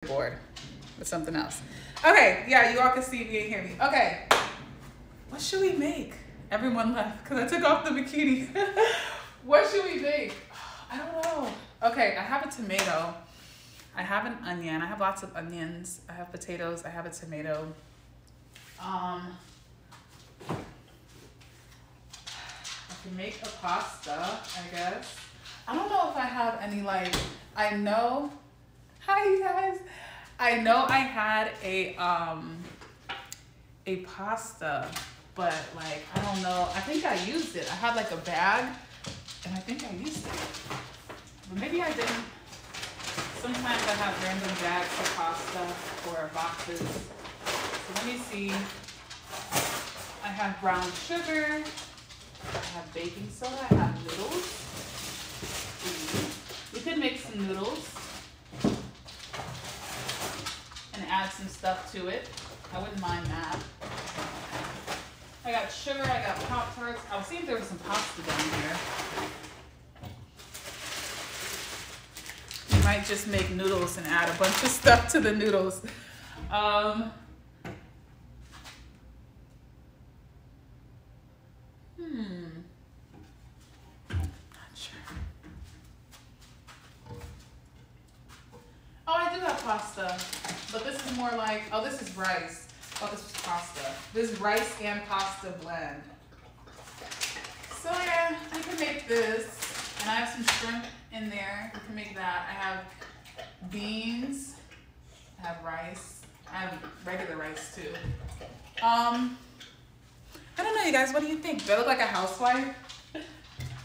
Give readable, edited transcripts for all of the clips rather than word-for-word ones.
bored with something else. Okay, yeah, you all can see me and hear me. Okay, what should we make? Everyone left because I took off the bikini. What should we make? I don't know. Okay, I have a tomato. I have an onion. I have lots of onions. I have potatoes. I have a tomato. I can make a pasta, I guess. I don't know if I have any, like, I know, hi you guys. I know I had a pasta, but like, I don't know. I think I used it. I had like a bag and I think I used it, but maybe I didn't. Sometimes I have random bags of pasta or boxes. So let me see. I have brown sugar. I have baking soda. I have noodles. We could make some noodles and add some stuff to it. I wouldn't mind that. I got sugar. I got Pop-Tarts. I was seeing if there was some pasta down here. You might just make noodles and add a bunch of stuff to the noodles. Not sure. Oh, I do have pasta, but this is more like, oh, this is rice. Oh, this was pasta. This is rice and pasta blend. So yeah, I can make this. And I have some shrimp in there. We can make that. I have beans. I have rice. I have regular rice too. I don't know, you guys. What do you think? Do I look like a housewife?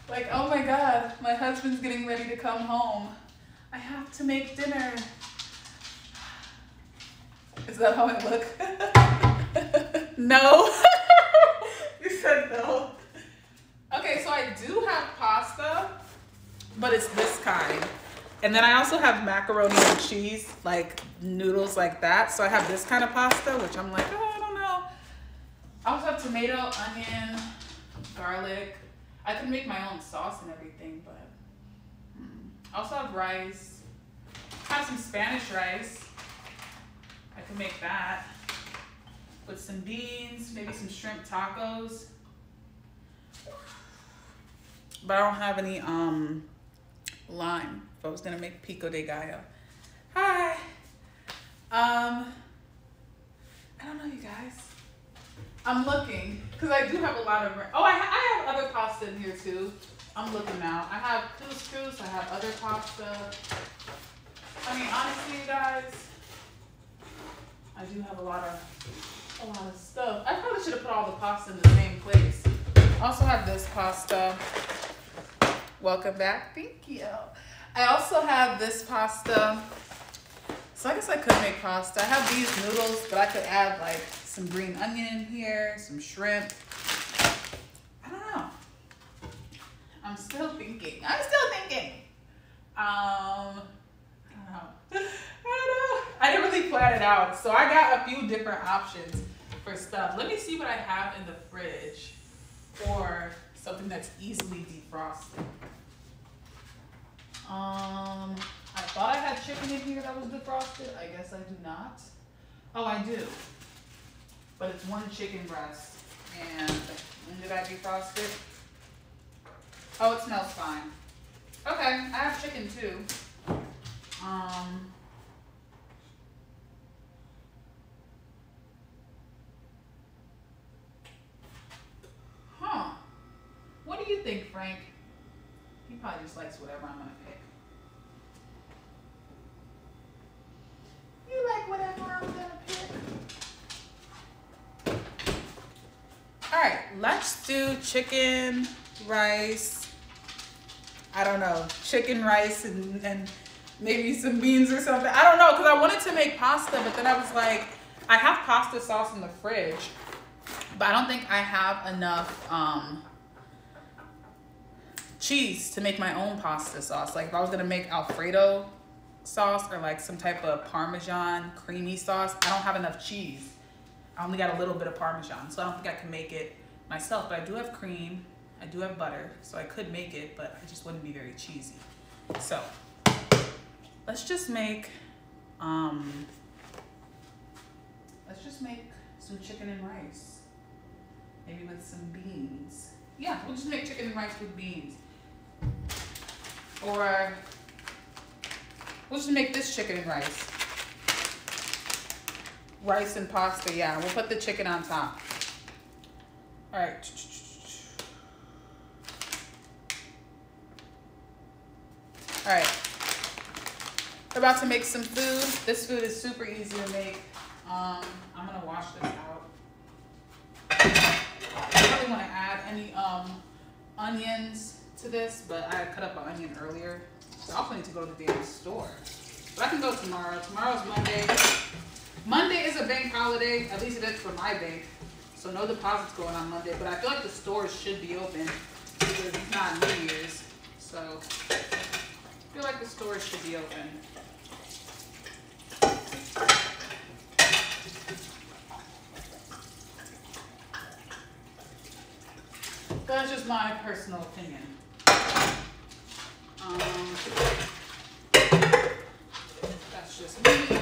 Like, oh my God, my husband's getting ready to come home. I have to make dinner. Is that how I look? No. You said no. Okay, so I do have pasta, but it's this kind. And then I also have macaroni and cheese, like noodles like that. So I have this kind of pasta, which I'm like, oh, I don't know. I also have tomato, onion, garlic. I can make my own sauce and everything, but I also have rice. I have some Spanish rice. I can make that with some beans, maybe some shrimp tacos. But I don't have any lime. If I was gonna make pico de gallo. Hi. I don't know, you guys. I'm looking because I do have a lot of. Oh, I have other pasta in here too. I'm looking now. I have couscous. I have other pasta. I mean, honestly, you guys, I do have a lot of stuff. I probably should have put all the pasta in the same place. I also have this pasta. Welcome back. Thank you. I also have this pasta. So I guess I could make pasta. I have these noodles, but I could add like some green onion in here, some shrimp. I don't know. I'm still thinking. I don't know. I didn't really plan it out. So I got a few different options for stuff. Let me see what I have in the fridge for something that's easily defrosted. I thought I had chicken in here that was defrosted. I guess I do not. Oh, I do. But it's one chicken breast. And when did I defrost it? Oh, it smells fine. Okay, I have chicken too. What do you think, Frank? He probably just likes whatever I'm gonna pick. You like whatever I'm gonna pick? All right, let's do chicken, rice. I don't know, chicken, rice, and maybe some beans or something. I don't know, because I wanted to make pasta, but then I was like, I have pasta sauce in the fridge, but I don't think I have enough cheese to make my own pasta sauce. Like if I was gonna make Alfredo sauce or like some type of Parmesan creamy sauce, I don't have enough cheese. I only got a little bit of Parmesan, so I don't think I can make it myself, but I do have cream, I do have butter, so I could make it, but it just wouldn't be very cheesy. So let's just make Let's just make some chicken and rice. Maybe with some beans. Yeah, we'll just make chicken and rice with beans. Or we'll just make this chicken and rice. Rice and pasta, yeah. We'll put the chicken on top. All right. All right. We're about to make some food. This food is super easy to make. I'm gonna wash this out. I don't really want to add any onions to this, but I cut up an onion earlier. So I also need to go to the damn store. But I can go tomorrow. Tomorrow's Monday. Monday is a bank holiday, at least it is for my bank. So no deposits going on Monday, but I feel like the stores should be open because it's not New Year's. So I feel like the stores should be open. That's just my personal opinion. That's just me.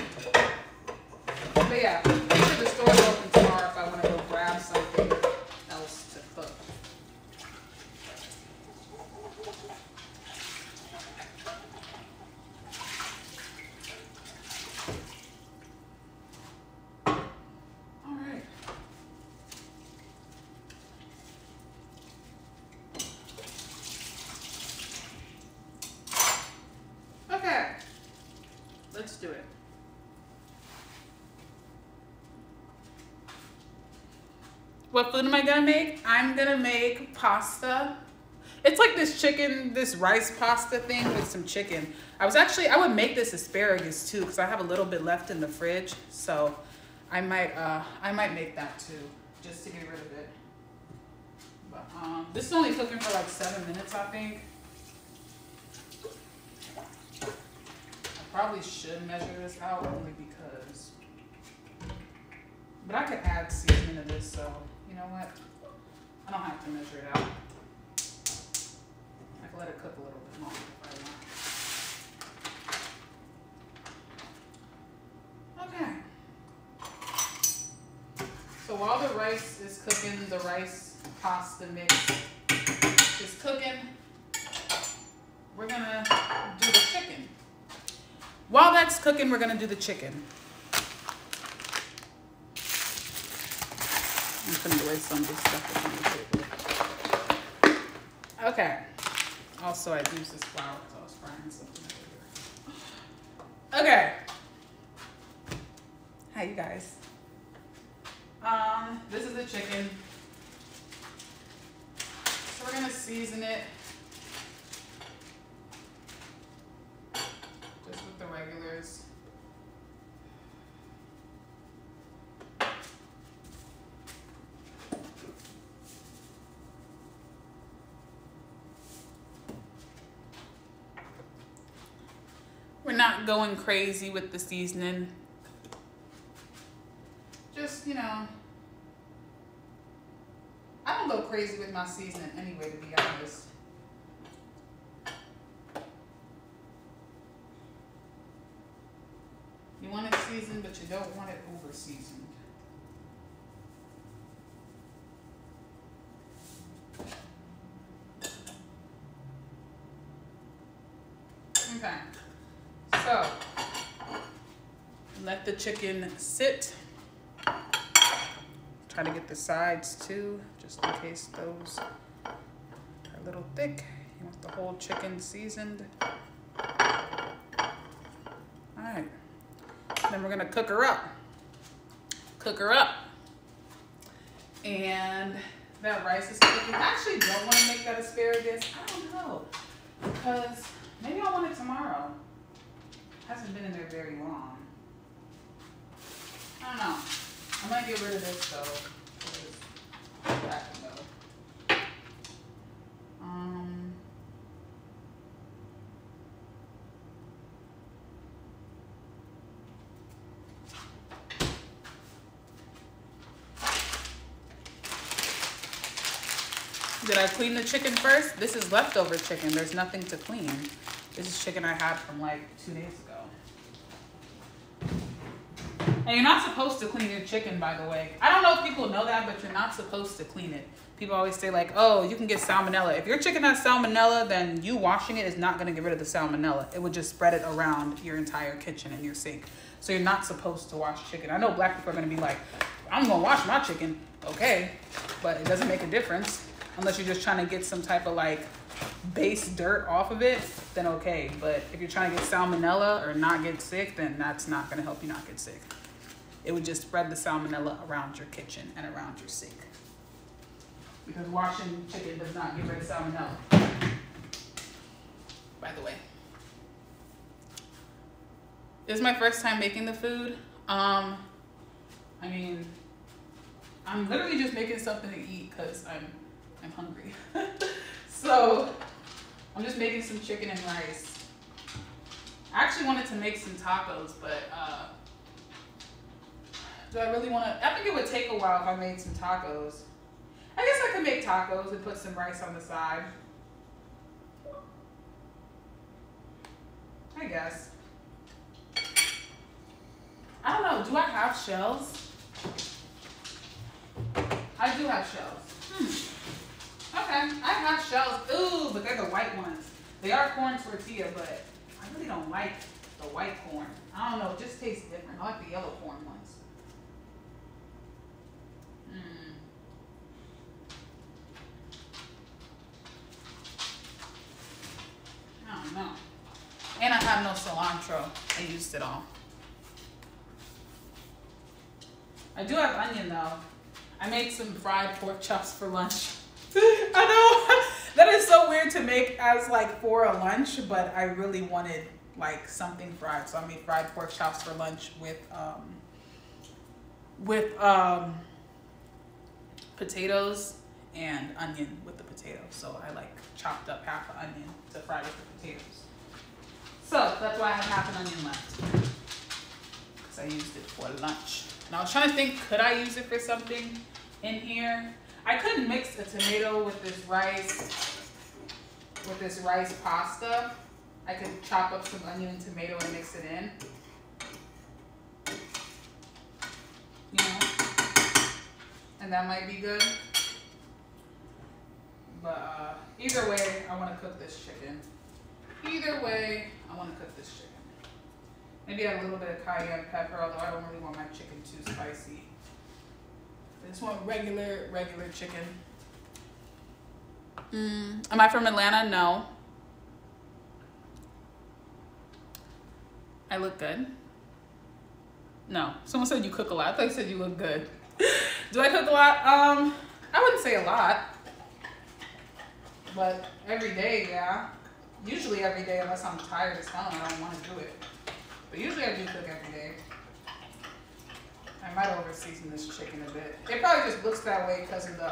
But yeah, make sure the store's open tomorrow if I want to go grab something else to cook. All right. Okay, let's do it. What food am I gonna make? I'm gonna make pasta. It's like this chicken, this rice pasta thing with some chicken. I would make this asparagus too because I have a little bit left in the fridge. So I might make that too, just to get rid of it. But this is only cooking for like 7 minutes, I think. I probably should measure this out only because, but I could add seasoning to this, so you know what? I don't have to measure it out. I can let it cook a little bit longer if I want. Okay. So while the rice is cooking, the rice pasta mix is cooking, we're gonna do the chicken. While that's cooking, we're gonna do the chicken. I'm putting away some of this stuff that's on the table. Okay. Also, I'd use this flour because I was frying something over here. Okay. Hi, you guys. This is the chicken. So we're gonna season it. Just with the regulars. We're not going crazy with the seasoning. Just, you know, I don't go crazy with my seasoning anyway, to be honest. You want it seasoned, but you don't want it over seasoned. Okay. So, let the chicken sit. Try to get the sides too, just in case those are a little thick. You want the whole chicken seasoned. All right. Then we're gonna cook her up. Cook her up. And that rice is cooking. I actually don't want to make that asparagus. I don't know. Because maybe I'll want it tomorrow. Hasn't been in there very long. I don't know. I might get rid of this though. That can go. Did I clean the chicken first? This is leftover chicken. There's nothing to clean. This is chicken I had from like 2 days ago. And you're not supposed to clean your chicken, by the way. I don't know if people know that, but you're not supposed to clean it. People always say like, oh, you can get salmonella. If your chicken has salmonella, then you washing it is not going to get rid of the salmonella. It would just spread it around your entire kitchen and your sink. So you're not supposed to wash chicken. I know black people are going to be like, I'm going to wash my chicken. Okay, but it doesn't make a difference. Unless you're just trying to get some type of like base dirt off of it, then okay. But if you're trying to get salmonella or not get sick, then that's not going to help you not get sick. It would just spread the salmonella around your kitchen and around your sink. Because washing chicken does not get rid of salmonella. By the way. This is my first time making the food. I mean, I'm literally just making something to eat because I'm hungry. So I'm just making some chicken and rice. I actually wanted to make some tacos, but do I really want to? I think it would take a while if I made some tacos. I guess I could make tacos and put some rice on the side. I guess. I don't know. Do I have shells? I do have shells. Okay, I have shells. Ooh, but they're the white ones. They are corn tortilla, but I really don't like the white corn. I don't know. It just tastes different. I like the yellow corn ones. I don't know. And I have no cilantro. I used it all. I do have onion though. I made some fried pork chops for lunch. I know that is so weird to make as like for a lunch, but I really wanted like something fried, so I made fried pork chops for lunch with potatoes and onion with the potatoes. So I like chopped up half an onion to fry with the potatoes. So that's why I have half an onion left, because I used it for lunch. And I was trying to think, could I use it for something in here? I could mix a tomato with this rice pasta. I could chop up some onion and tomato and mix it in. You know? And that might be good. But either way, I want to cook this chicken. Either way, I want to cook this chicken. Maybe add a little bit of cayenne pepper, although I don't really want my chicken too spicy. I just want regular chicken. Am I from Atlanta? No. I look good? No. Someone said you cook a lot. I thought you said you look good. Do I cook a lot? I wouldn't say a lot. But every day, yeah. Usually every day, unless I'm tired as hell and I don't want to do it. But usually I do cook every day. I might over-season this chicken a bit. It probably just looks that way because of the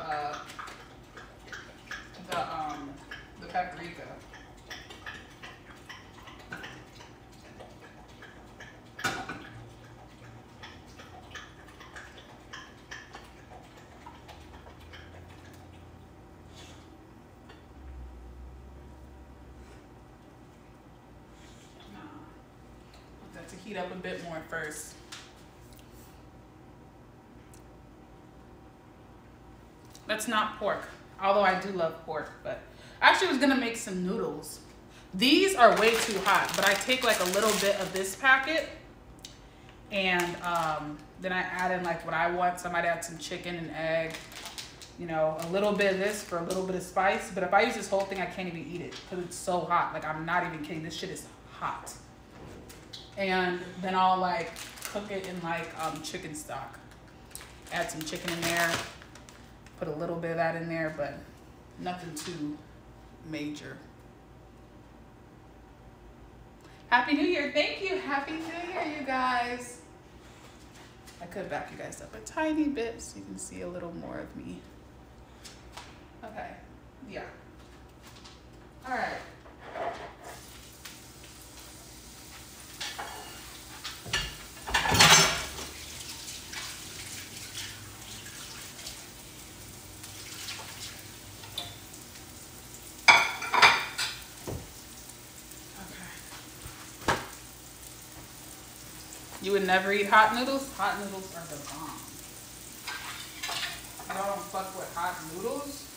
paprika. To heat up a bit more first. That's not pork, although I do love pork, but I actually was gonna make some noodles. These are way too hot, but I take like a little bit of this packet and then I add in like what I want. So I might add some chicken and egg, you know, a little bit of this for a little bit of spice. But if I use this whole thing, I can't even eat it because it's so hot. Like, I'm not even kidding. This shit is hot. And then I'll like cook it in like chicken stock. Add some chicken in there. Put a little bit of that in there, but nothing too major. Happy New Year. Thank you. Happy New Year, you guys. I could back you guys up a tiny bit so you can see a little more of me. Okay. Yeah. All right. You You would never eat hot noodles? Hot noodles are the bomb. Y'all don't fuck with hot noodles?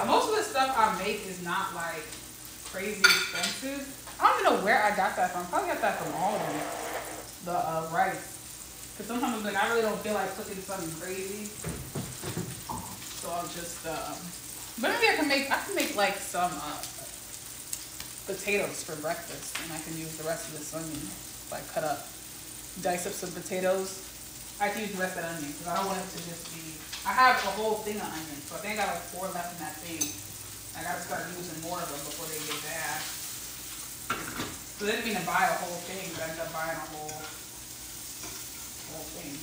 Most of the stuff I make is not like crazy expensive. I don't even know where I got that from. Probably got that from Aldi. The rice. Because sometimes like I really don't feel like cooking something crazy. So I'll just but maybe I can make like some potatoes for breakfast, and I can use the rest of this onion. Like dice up some potatoes. I can use the rest of that onion because I don't want it to just be. I have a whole thing of onions, so I think I got like 4 left in that thing. I gotta start using more of them before they get bad. So I didn't mean to buy a whole thing, but I ended up buying a whole thing.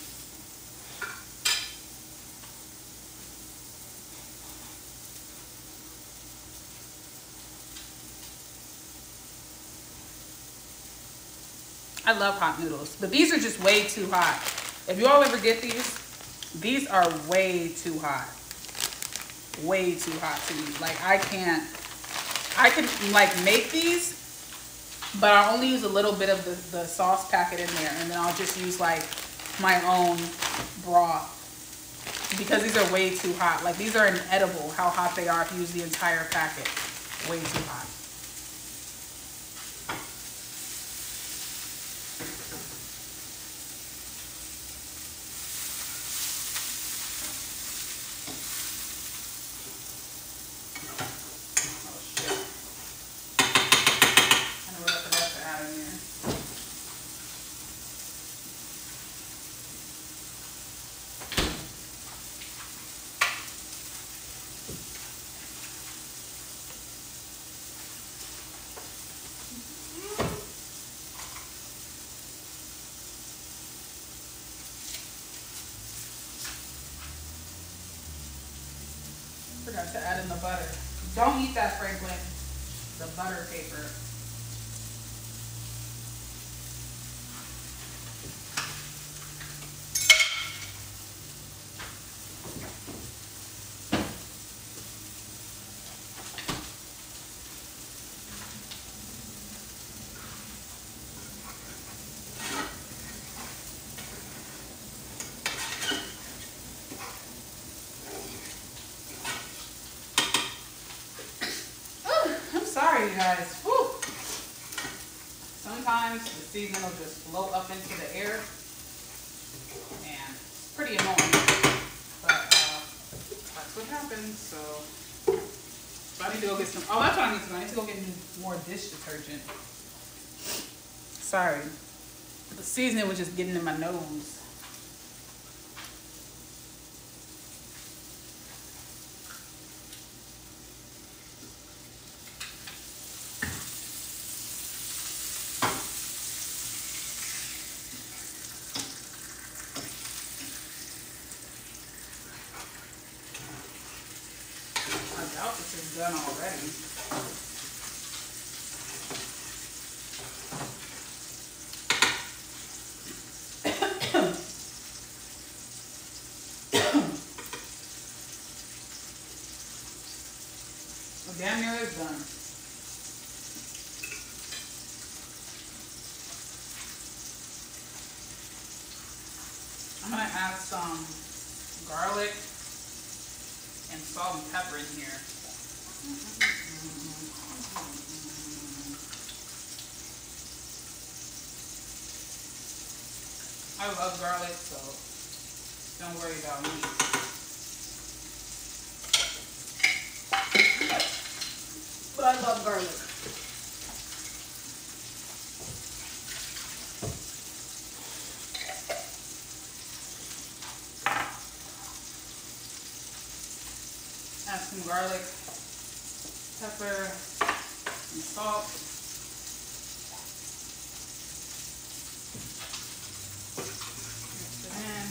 I love hot noodles, but these are just way too hot. If you all ever get these are way too hot. Way too hot to eat. Like I can like make these, but I'll only use a little bit of the sauce packet in there, and then I'll just use like my own broth because these are way too hot. Like these are inedible how hot they are if you use the entire packet. Way too hot. Forgot to add in the butter. Don't eat that, Franklin. The butter paper. Sorry, you guys. Whew. Sometimes the seasoning will just float up into the air, and it's pretty annoying. But that's what happens. So I need to go get some. Oh, that's what I need to do. I need to go get more dish detergent. Sorry, the seasoning was just getting in my nose. This is done already. Well, damn near is done. I'm gonna add some garlic and salt and pepper in here. I love garlic, so don't worry about me. But I love garlic. Add some garlic, pepper, and salt. Mix it in.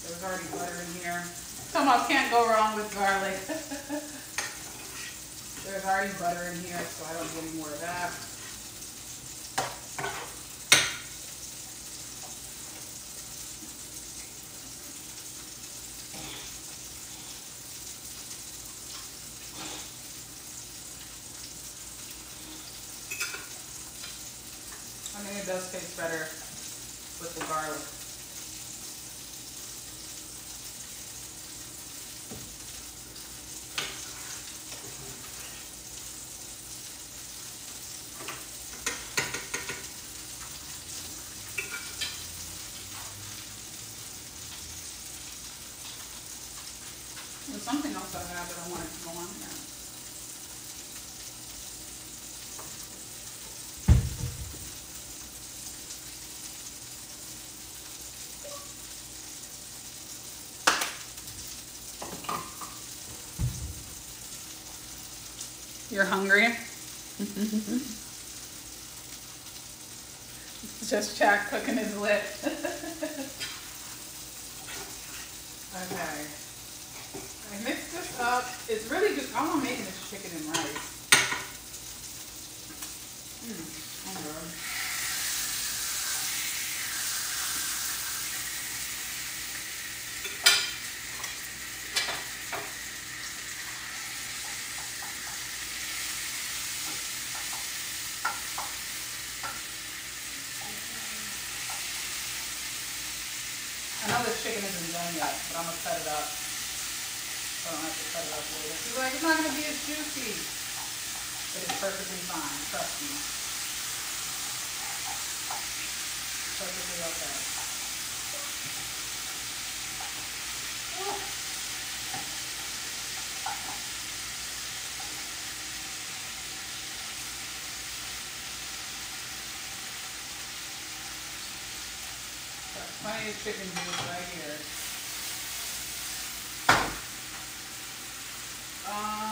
There's already butter in here. Come on, can't go wrong with garlic. There's already butter in here, so I don't need any more of that. I think it does taste better with the garlic. There's something else I have that I wanted to go on here. You're hungry? Just Jack cooking his lip. Okay. I mix this up. It's really just, all I'm making is chicken and rice. Oh God. I know this chicken isn't done yet, but I'm gonna cut it up. So I don't have to cut it up later. She's like, it's not gonna be as juicy. But it's perfectly fine, trust me. Perfectly okay. Plenty of chicken juice right here.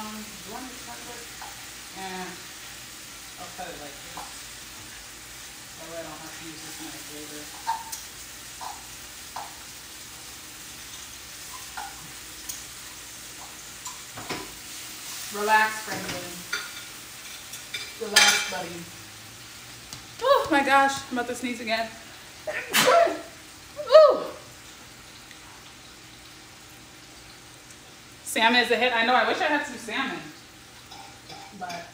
Do you want me to cut it? I'll cut it like this. That way I don't have to use this knife later. Relax, Franklin. Relax, buddy. Oh my gosh, I'm about to sneeze again. Ooh. Salmon is a hit. I know, I wish I had some salmon. But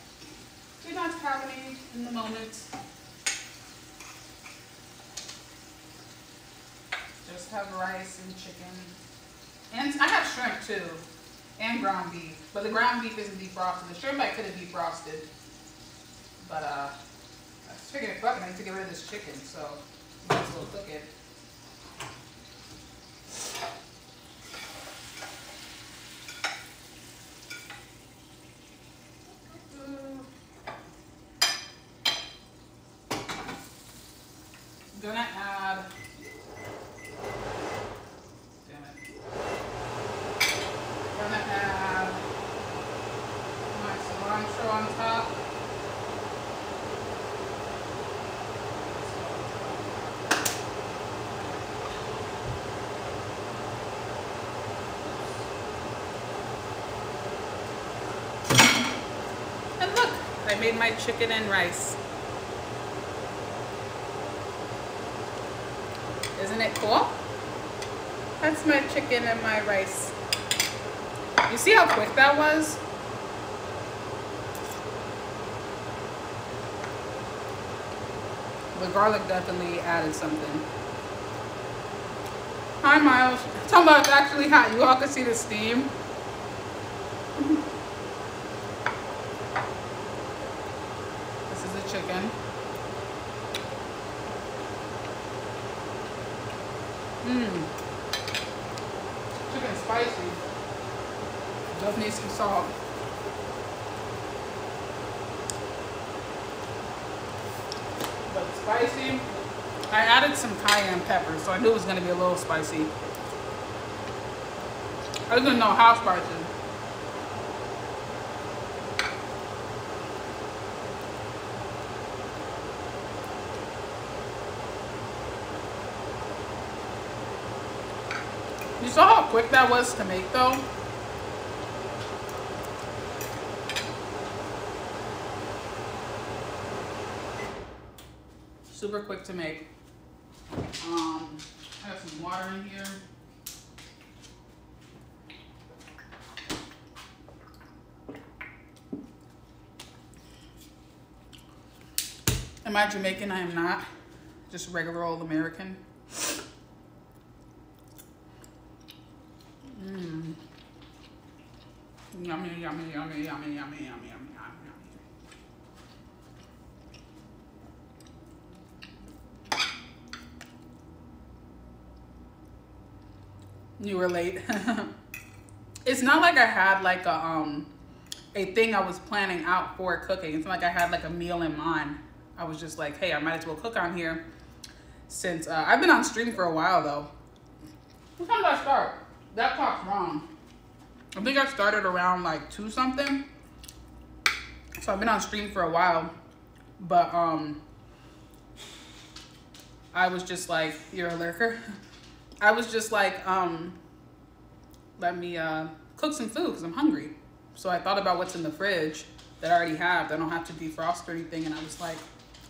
do not have any in the moment. Just have rice and chicken. And I have shrimp too. And ground beef. But the ground beef isn't defrosted. The shrimp I could have defrosted. But this chicken is fucking. I need to get rid of this chicken, so might as well cook it. I'm gonna add, damn it, I'm gonna add my cilantro on top. And look, I made my chicken and rice. Isn't it cool? That's my chicken and my rice. You see how quick that was? The garlic definitely added something. Hi, Miles. Talking about it's actually hot. You all can see the steam. This is the chicken. Chicken spicy. Does need some salt. But spicy. I added some cayenne pepper, so I knew it was going to be a little spicy. I didn't know how spicy. You saw how quick that was to make though? Super quick to make. I have some water in here. Am I Jamaican? I am not. Just regular old American. Yummy, yummy, yummy, yummy, yummy, yummy, yummy, yummy. You were late. It's not like I had like a thing I was planning out for cooking. It's not like I had like a meal in mind. I was just like, hey, I might as well cook on here since I've been on stream for a while though. What time did I start? That clock's wrong. I think I started around like 2 something. So I've been on stream for a while, but I was just like, you're a lurker. I was just like, let me cook some food because I'm hungry. So I thought about what's in the fridge that I already have. I don't have to defrost or anything. And I was like,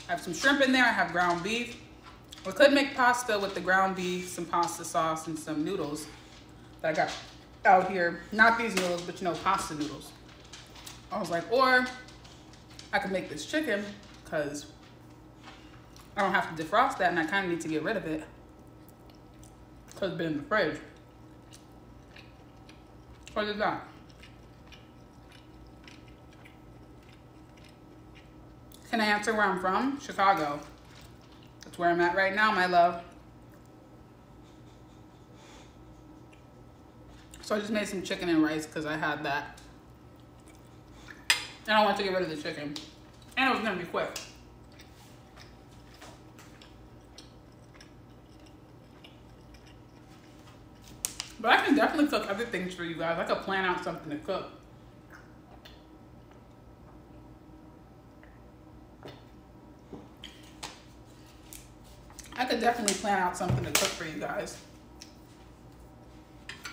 I have some shrimp in there. I have ground beef. I could make pasta with the ground beef, some pasta sauce, and some noodles that I got out here. Not these noodles, but you know, pasta noodles. I was like, or I could make this chicken because I don't have to defrost that and I kind of need to get rid of it because it's been in the fridge. What is that? Can I answer where I'm from? Chicago. That's where I'm at right now, my love. So I just made some chicken and rice because I had that. And I want to get rid of the chicken. And it was going to be quick. But I can definitely cook other things for you guys. I could plan out something to cook. I could definitely plan out something to cook for you guys.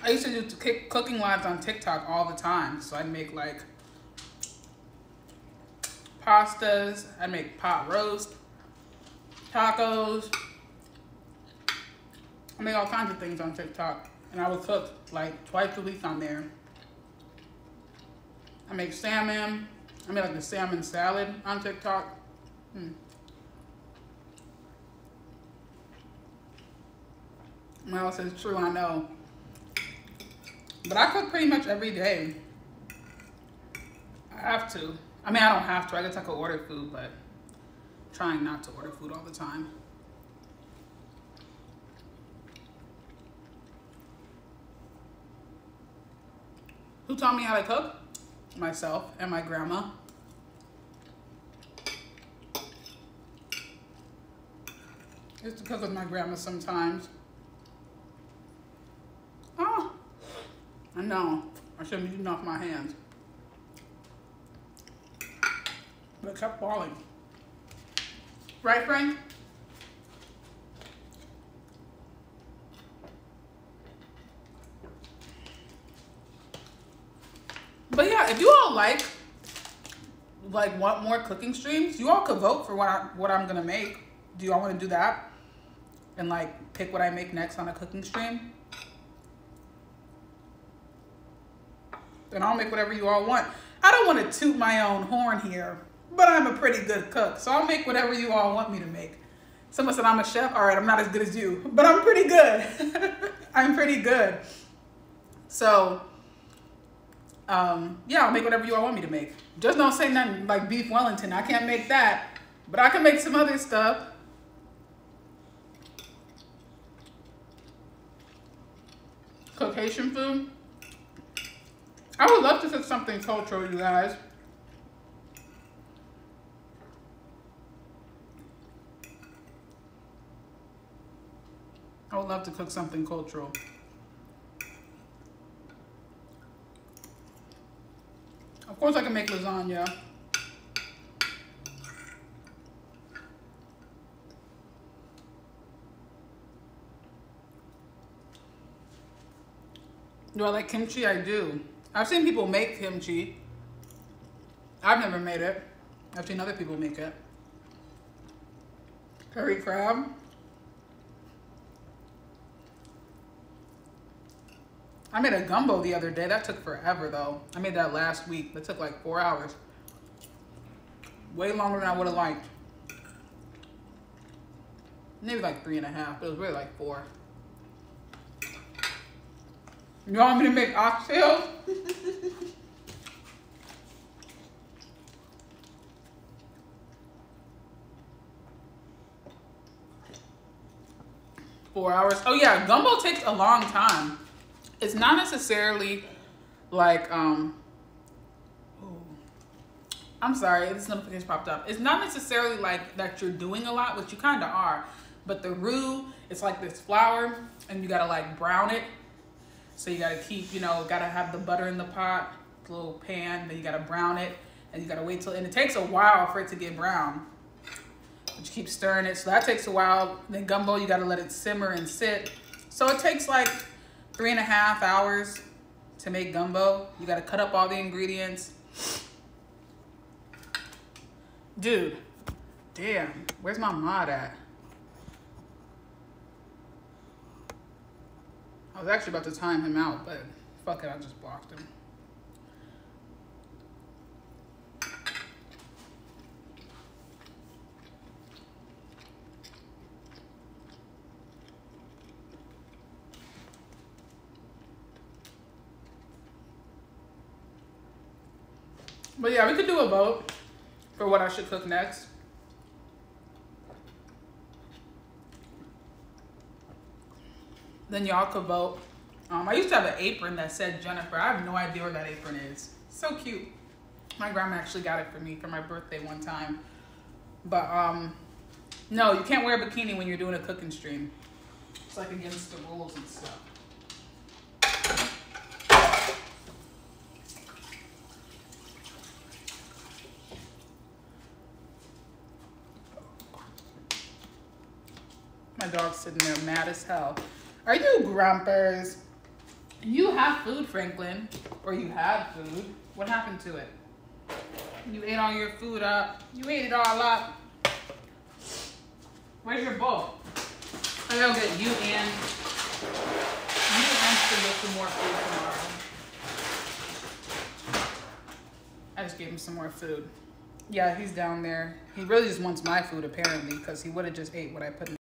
I used to do cooking lives on TikTok all the time. So I'd make like pastas, I'd make pot roast, tacos. I make all kinds of things on TikTok. And I would cook like twice a week on there. I make salmon. I made like a salmon salad on TikTok. Well, it's true, I know. But I cook pretty much every day. I have to. I mean, I don't have to. I guess I could order food, but I'm trying not to order food all the time. Who taught me how to cook? Myself and my grandma. I used to cook with my grandma sometimes. Oh, I know. I shouldn't be eating off my hands. But it kept falling. Right, Frank? But yeah, if you all like want more cooking streams, you all could vote for what I'm gonna make. Do you all want to do that? And like pick what I make next on a cooking stream? Then I'll make whatever you all want. I don't want to toot my own horn here, but I'm a pretty good cook, so I'll make whatever you all want me to make. Someone said I'm a chef. All right, I'm not as good as you, but I'm pretty good. I'm pretty good. So, yeah, I'll make whatever you all want me to make. Just don't say nothing like beef Wellington. I can't make that, but I can make some other stuff. Cook Haitian food. I would love to cook something cultural, you guys. I would love to cook something cultural. Of course I can make lasagna. Do I like kimchi? I do. I've seen people make kimchi. I've never made it. I've seen other people make it. Curry crab. I made a gumbo the other day. That took forever though. I made that last week. That took like 4 hours. Way longer than I would have liked. Maybe like 3.5, but it was really like 4. You want me to make oxtails? $4. Oh yeah, gumbo takes a long time. It's not necessarily like ooh, I'm sorry, this notification popped up. It's not necessarily like that you're doing a lot, which you kind of are. But the roux, it's like this flour, and you gotta like brown it. So you gotta keep, you know, gotta have the butter in the pot, the little pan, then you gotta brown it, and you gotta wait till, and it takes a while for it to get brown. But you keep stirring it, so that takes a while. Then gumbo, you gotta let it simmer and sit. So it takes like 3.5 hours to make gumbo. You gotta cut up all the ingredients. Dude, damn, where's my mod at? I was actually about to time him out, but fuck it, I just blocked him. But yeah, we could do a vote for what I should cook next. Then y'all could vote. I used to have an apron that said Jennifer. I have no idea where that apron is. So cute. My grandma actually got it for me for my birthday one time. But no, you can't wear a bikini when you're doing a cooking stream. It's like against the rules and stuff. My dog's sitting there mad as hell. Are you grumpers? You have food, Franklin. Or you had food. What happened to it? You ate all your food up. You ate it all up. Where's your bowl? I gotta get you and to get some more food tomorrow. I just gave him some more food. Yeah, he's down there. He really just wants my food apparently, because he would have just ate what I put in